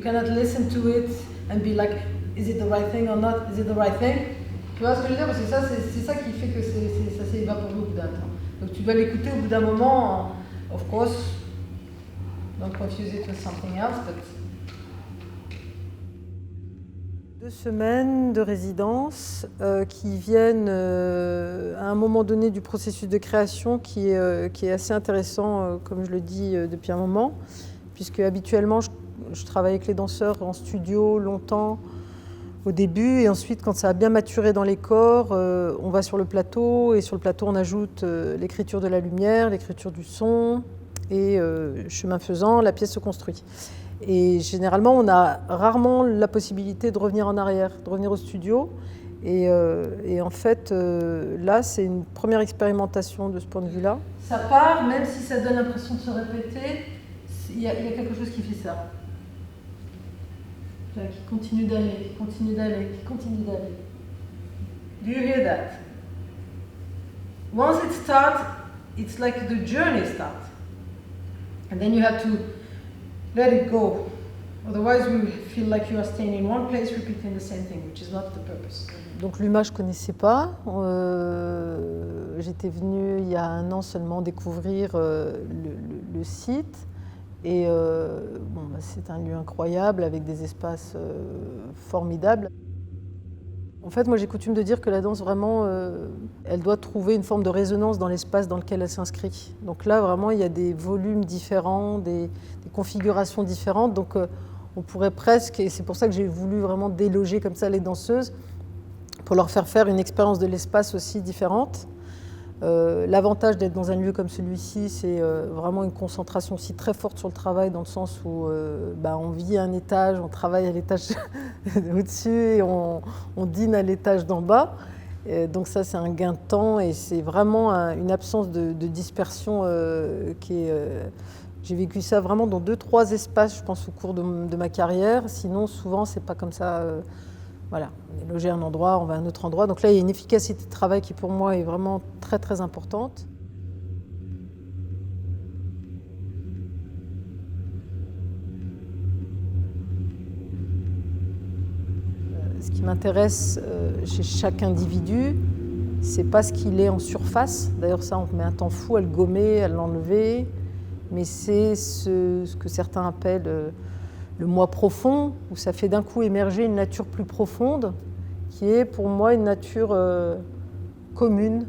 cannot listen to it and be like, is it the right thing or not? Is it the right thing? Tu vois ce que je veux dire? Parce que ça, c'est ça qui fait que ça s'est évaporé au bout d'un temps. Donc tu dois l'écouter au bout d'un moment, of course, don't confuse it with something else, but... 2 semaines de résidence qui viennent à un moment donné du processus de création qui est assez intéressant, comme je le dis depuis un moment, puisque habituellement je travaille avec les danseurs en studio longtemps au début, et ensuite quand ça a bien maturé dans les corps, on va sur le plateau, et sur le plateau on ajoute l'écriture de la lumière, l'écriture du son, et chemin faisant, la pièce se construit. Et généralement, on a rarement la possibilité de revenir en arrière, de revenir au studio. Et en fait, là, c'est une première expérimentation de ce point de vue-là. Ça part, même si ça donne l'impression de se répéter, il y a quelque chose qui fait ça. Qui continue d'aller, qui continue d'aller, qui continue d'aller. Do you hear that? Once it starts, it's like the journey starts. And then you have to let it go. Otherwise, we feel like you are staying in one place, repeating the same thing, which is not the purpose. Donc l'UMA, je ne connaissais pas. J'étais venue il y a 1 an seulement découvrir le site. Et bon, c'est un lieu incroyable avec des espaces formidables. En fait, moi j'ai coutume de dire que la danse, vraiment, elle doit trouver une forme de résonance dans l'espace dans lequel elle s'inscrit. Donc là, vraiment, il y a des volumes différents, des configurations différentes. Donc on pourrait presque, et c'est pour ça que j'ai voulu vraiment déloger comme ça les danseuses, pour leur faire une expérience de l'espace aussi différente. L'avantage d'être dans un lieu comme celui-ci, c'est vraiment une concentration aussi très forte sur le travail, dans le sens où on vit à un étage, on travaille à l'étage au-dessus et on dîne à l'étage d'en bas. Et donc ça, c'est un gain de temps et c'est vraiment une absence de dispersion qui est... J'ai vécu ça vraiment dans 2-3 espaces, je pense, au cours de ma carrière. Sinon, souvent, c'est pas comme ça... Voilà, on est logé à un endroit, on va à un autre endroit. Donc là, il y a une efficacité de travail qui, pour moi, est vraiment très, très importante. Ce qui m'intéresse chez chaque individu, c'est pas ce qu'il est en surface. D'ailleurs, ça, on met un temps fou à le gommer, à l'enlever. Mais c'est ce que certains appellent... le moi profond, où ça fait d'un coup émerger une nature plus profonde, qui est pour moi une nature commune.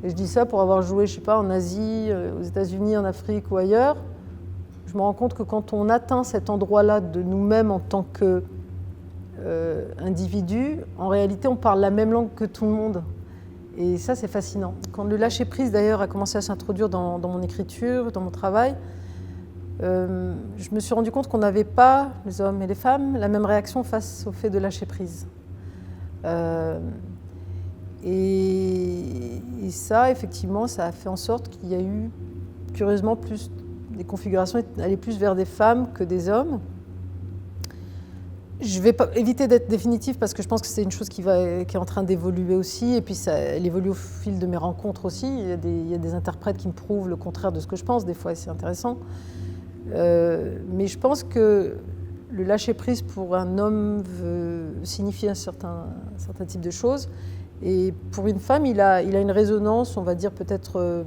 Et je dis ça pour avoir joué, je sais pas, en Asie, aux États-Unis, en Afrique ou ailleurs. Je me rends compte que quand on atteint cet endroit-là de nous-mêmes en tant qu'individu, en réalité, on parle la même langue que tout le monde. Et ça, c'est fascinant. Quand le lâcher-prise, d'ailleurs, a commencé à s'introduire dans mon écriture, dans mon travail, je me suis rendu compte qu'on n'avait pas, les hommes et les femmes, la même réaction face au fait de lâcher prise. Et ça, effectivement, ça a fait en sorte qu'il y a eu, curieusement, plus des configurations allaient plus vers des femmes que des hommes. Je vais pas éviter d'être définitive parce que je pense que c'est une chose qui est en train d'évoluer aussi, et puis elle évolue au fil de mes rencontres aussi. Il y a des interprètes qui me prouvent le contraire de ce que je pense, des fois c'est intéressant. Mais je pense que le lâcher-prise pour un homme signifie un certain type de choses. Et pour une femme, il a une résonance, on va dire, peut-être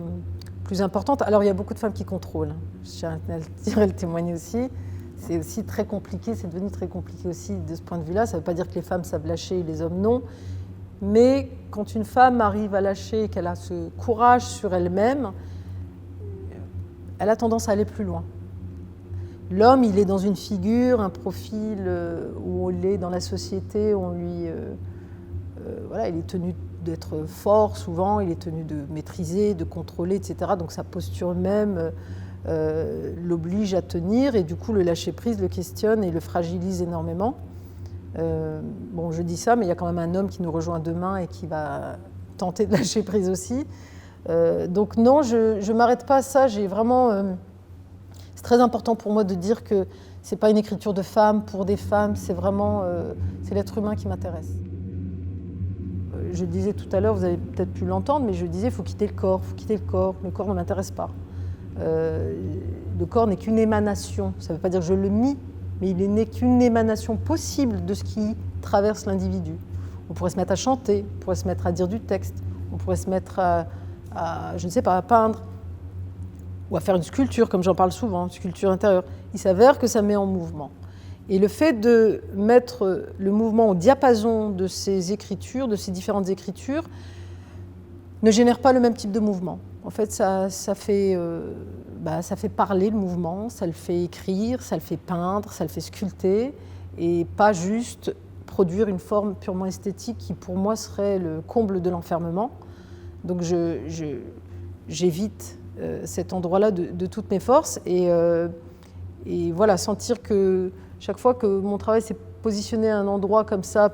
plus importante. Alors, il y a beaucoup de femmes qui contrôlent. Je tiens à le dire et le témoigner aussi. C'est aussi très compliqué, c'est devenu très compliqué aussi de ce point de vue-là. Ça ne veut pas dire que les femmes savent lâcher et les hommes non. Mais quand une femme arrive à lâcher et qu'elle a ce courage sur elle-même, elle a tendance à aller plus loin. L'homme, il est dans une figure, un profil où il est dans la société, où voilà, il est tenu d'être fort souvent, il est tenu de maîtriser, de contrôler, etc. Donc sa posture même l'oblige à tenir, et du coup le lâcher-prise le questionne et le fragilise énormément. Bon, je dis ça, mais il y a quand même un homme qui nous rejoint demain et qui va tenter de lâcher prise aussi. Donc non, je ne m'arrête pas à ça, j'ai vraiment... c'est très important pour moi de dire que ce n'est pas une écriture de femme pour des femmes, c'est vraiment c'est l'être humain qui m'intéresse. Je disais tout à l'heure, vous avez peut-être pu l'entendre, mais je disais il faut quitter le corps, le corps ne m'intéresse pas. Le corps n'est qu'une émanation, ça ne veut pas dire que je le nie, mais il n'est qu'une émanation possible de ce qui traverse l'individu. On pourrait se mettre à chanter, on pourrait se mettre à dire du texte, on pourrait se mettre je ne sais pas, à peindre, ou à faire une sculpture, comme j'en parle souvent, une sculpture intérieure. Il s'avère que ça met en mouvement. Et le fait de mettre le mouvement au diapason de ces écritures, de ces différentes écritures, ne génère pas le même type de mouvement. En fait, ça fait parler le mouvement, ça le fait écrire, ça le fait peindre, ça le fait sculpter, et pas juste produire une forme purement esthétique qui, pour moi, serait le comble de l'enfermement. Donc j'évite cet endroit-là de toutes mes forces, et voilà, sentir que chaque fois que mon travail s'est positionné à un endroit comme ça,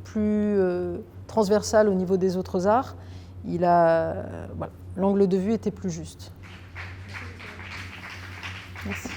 plus transversal au niveau des autres arts, l'angle de vue était plus juste. Merci.